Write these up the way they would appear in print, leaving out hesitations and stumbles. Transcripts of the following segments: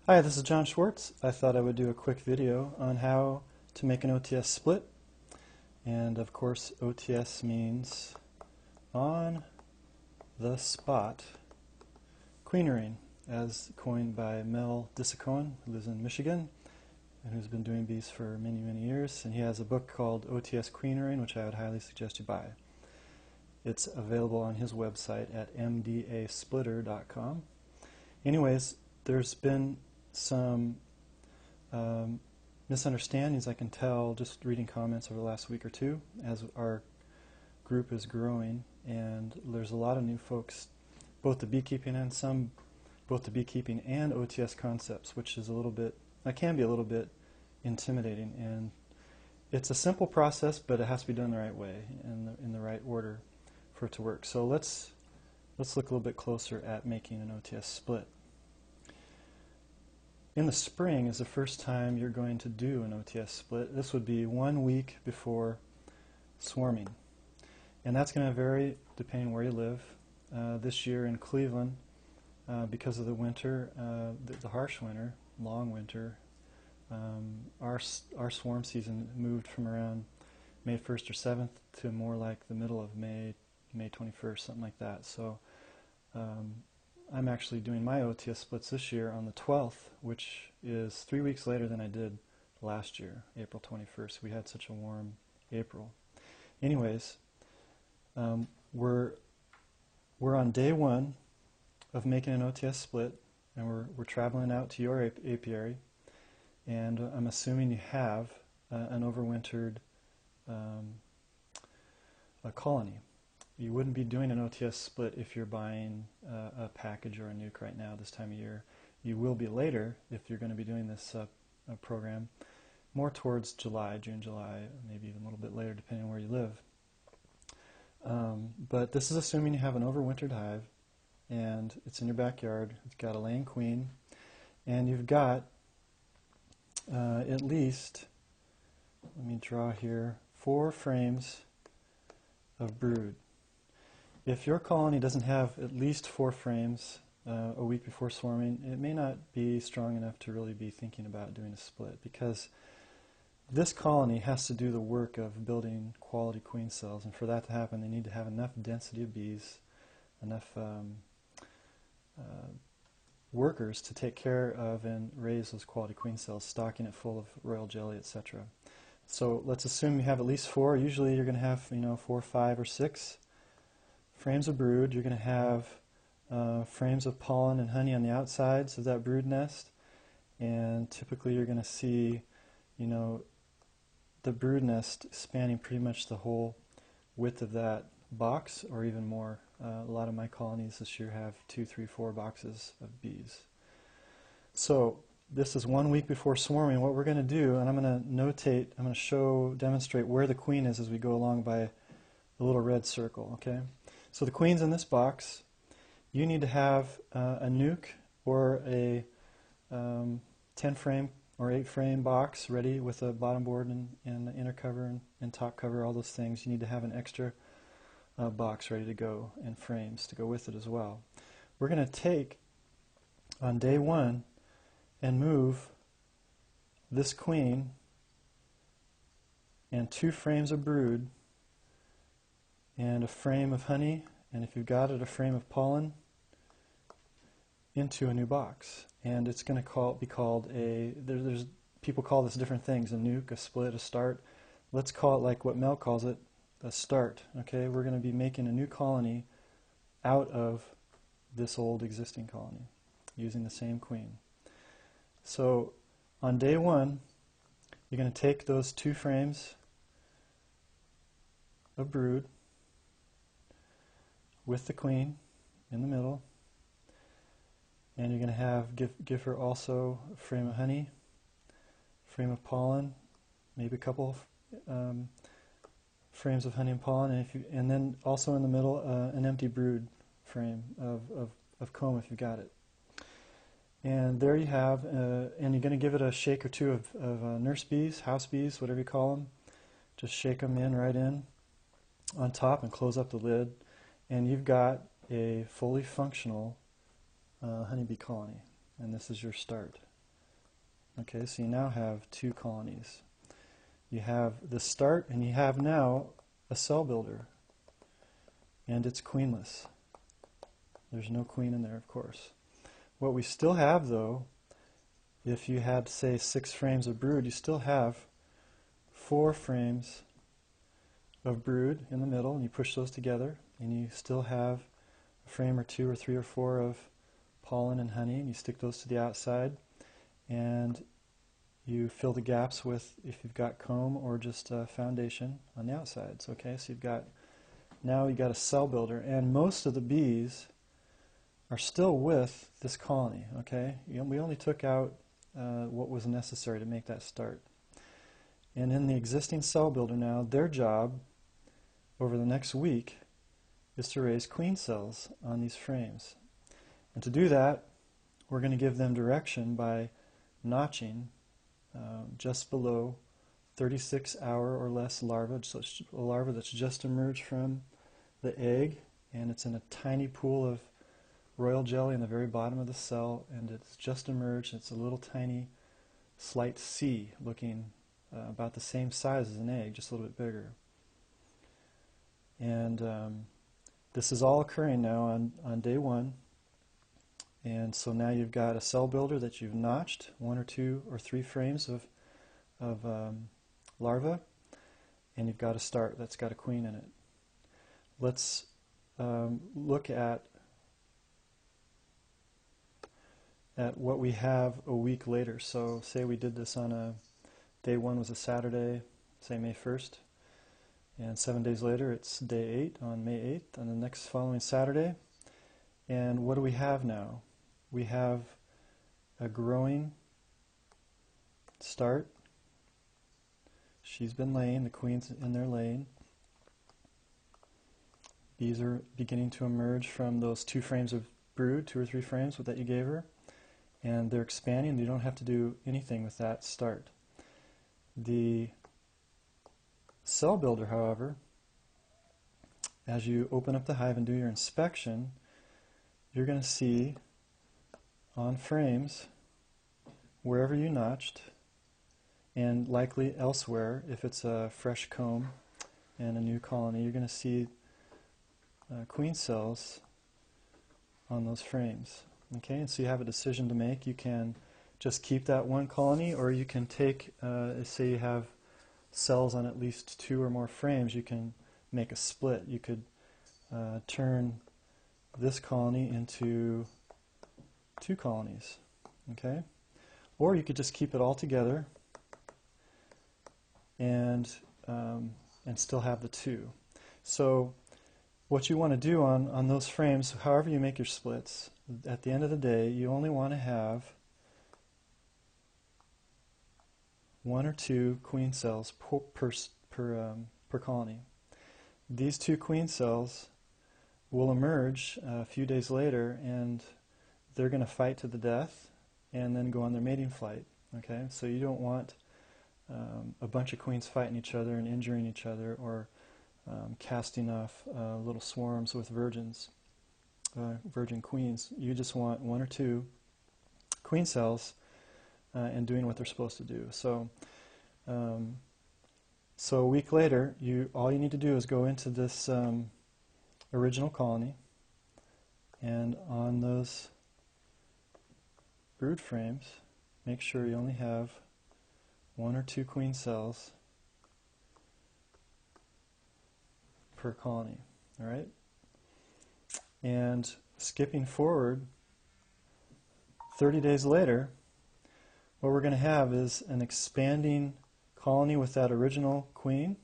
Hi, this is John Schwartz. I thought I would do a quick video on how to make an OTS split. And of course, OTS means on the spot queenering, as coined by Mel Dissacoen, who lives in Michigan and who's been doing bees for many, many years. And he has a book called OTS Queenering, which I would highly suggest you buy. It's available on his website at mdasplitter.com. Anyways, there's been some misunderstandings, I can tell, just reading comments over the last week or two as our group is growing, and there's a lot of new folks, both the beekeeping and OTS concepts, which is that can be a little bit intimidating. And it's a simple process, but it has to be done the right way, in the right order for it to work. So let's look a little bit closer at making an OTS split. In the spring is the first time you're going to do an OTS split. This would be 1 week before swarming. And that's going to vary depending where you live. This year in Cleveland, because of the winter, the harsh winter, long winter, our swarm season moved from around May 1st or 7th to more like the middle of May 21st, something like that. So I'm actually doing my OTS splits this year on the 12th, which is 3 weeks later than I did last year, April 21st. We had such a warm April. Anyways, we're on day 1 of making an OTS split, and we're traveling out to your apiary, and I'm assuming you have an overwintered a colony. You wouldn't be doing an OTS split if you're buying a package or a nuke right now this time of year. You will be later if you're going to be doing this program, more towards July, June, July, maybe even a little bit later depending on where you live. But this is assuming you have an overwintered hive and it's in your backyard. It's got a laying queen, and you've got at least, let me draw here, 4 frames of brood. If your colony doesn't have at least 4 frames a week before swarming, it may not be strong enough to really be thinking about doing a split, because this colony has to do the work of building quality queen cells, and for that to happen they need to have enough density of bees, enough workers to take care of and raise those quality queen cells, stocking it full of royal jelly, etc. So let's assume you have at least 4. Usually you're going to have 4, 5, or 6 frames of brood. You're going to have frames of pollen and honey on the outsides of that brood nest, and typically you're going to see, the brood nest spanning pretty much the whole width of that box, or even more. A lot of my colonies this year have 2, 3, 4 boxes of bees. So this is 1 week before swarming. What we're going to do, and I'm going to notate, I'm going to demonstrate where the queen is as we go along by the little red circle, okay? So the queen's in this box. You need to have a nuke or a 10-frame or 8-frame box ready with a bottom board and inner cover and top cover, all those things. You need to have an extra box ready to go, and frames to go with it as well. We're going to take, on day 1, and move this queen and 2 frames of brood and a frame of honey, and if you've got it, a frame of pollen, into a new box. And it's going to be called there's people call this different things: a nuke, a split, a start. Let's call it like what Mel calls it, a start. Okay, we're going to be making a new colony out of this old existing colony using the same queen. So on day 1, you're going to take those 2 frames of brood with the queen in the middle, and you're going to give her also a frame of honey, frame of pollen, maybe a couple frames of honey and pollen, and then also in the middle an empty brood frame of comb if you've got it. And there you have, and you're going to give it a shake or two of nurse bees, house bees, whatever you call them. Just shake them right in on top and close up the lid, and you've got a fully functional honeybee colony, and this is your start. Okay, so you now have 2 colonies. You have the start, and you have now a cell builder, and it's queenless. There's no queen in there, of course. What we still have, though, if you had, say, 6 frames of brood, you still have 4 frames of brood in the middle, and you push those together, and you still have a frame or 2 or 3 or 4 of pollen and honey, and you stick those to the outside, and you fill the gaps with, if you've got comb or just a foundation on the outsides. Okay, so now you've got a cell builder, and most of the bees are still with this colony. Okay, we only took out what was necessary to make that start. And in the existing cell builder now, their job over the next week is to raise queen cells on these frames. And to do that, we're going to give them direction by notching just below 36-hour or less larva, so a larva that's just emerged from the egg, and it's in a tiny pool of royal jelly in the very bottom of the cell, and it's just emerged. It's a little tiny slight C, looking about the same size as an egg, just a little bit bigger. And this is all occurring now on day 1. And so now you've got a cell builder that you've notched, 1 or 2 or 3 frames of larva, and you've got a start that's got a queen in it. Let's look at what we have a week later. So say we did this on day 1 was a Saturday, say May 1st, and 7 days later it's day 8 on May 8th, and the next following Saturday. And what do we have now? We have a growing start. She's been laying, the queen's in there laying. Bees are beginning to emerge from those 2 frames of brood, 2 or 3 frames that you gave her, and they're expanding. You don't have to do anything with that start. The cell builder, however, as you open up the hive and do your inspection, you're going to see on frames, wherever you notched, and likely elsewhere, if it's a fresh comb and a new colony, you're going to see queen cells on those frames. Okay, and so you have a decision to make. You can just keep that 1 colony, or you can take, say you have cells on at least 2 or more frames, you can make a split. You could turn this colony into 2 colonies, okay? Or you could just keep it all together and still have the 2. So what you want to do on those frames, however you make your splits, at the end of the day, you only want to have 1 or 2 queen cells per colony. These 2 queen cells will emerge a few days later, and they're going to fight to the death and then go on their mating flight. Okay, so you don't want a bunch of queens fighting each other and injuring each other, or casting off little swarms with virgin queens. You just want 1 or 2 queen cells and doing what they're supposed to do. So a week later, all you need to do is go into this original colony, and on those brood frames, make sure you only have 1 or 2 queen cells per colony. All right? And skipping forward 30 days later, what we're going to have is an expanding colony with that original queen.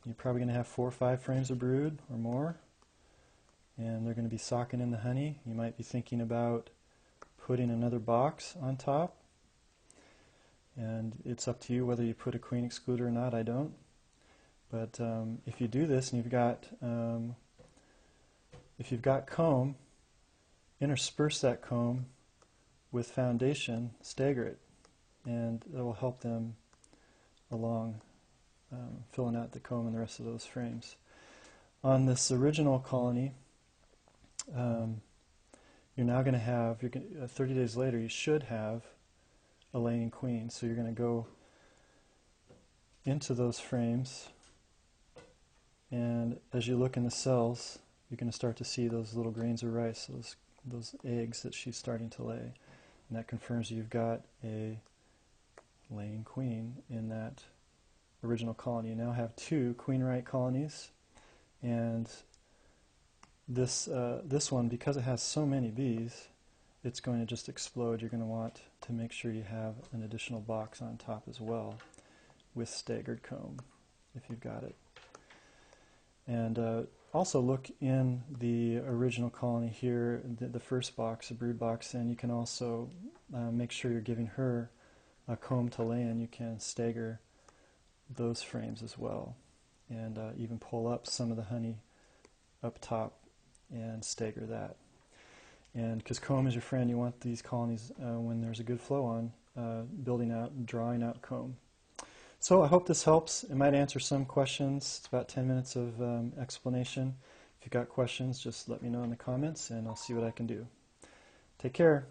You're probably going to have 4 or 5 frames of brood or more, and they're going to be socking in the honey. You might be thinking about putting another box on top, and it's up to you whether you put a queen excluder or not. I don't. But if you do this and if you've got comb, intersperse that comb with foundation, stagger it, and it will help them along filling out the comb and the rest of those frames. On this original colony, you're now going to have, 30 days later, you should have a laying queen. So you're going to go into those frames, and as you look in the cells, you're going to start to see those little grains of rice, those eggs that she's starting to lay. And that confirms you've got a laying queen in that original colony. You now have 2 queen-right colonies, and this one, because it has so many bees, it's going to just explode. You're going to want to make sure you have an additional box on top as well with staggered comb, if you've got it. And also look in the original colony here, the first box, the brood box, and you can also make sure you're giving her a comb to lay in. You can stagger those frames as well, and even pull up some of the honey up top and stagger that. And because comb is your friend, you want these colonies, when there's a good flow on, building out and drawing out comb. So I hope this helps. It might answer some questions. It's about 10 minutes of explanation. If you've got questions, just let me know in the comments and I'll see what I can do. Take care.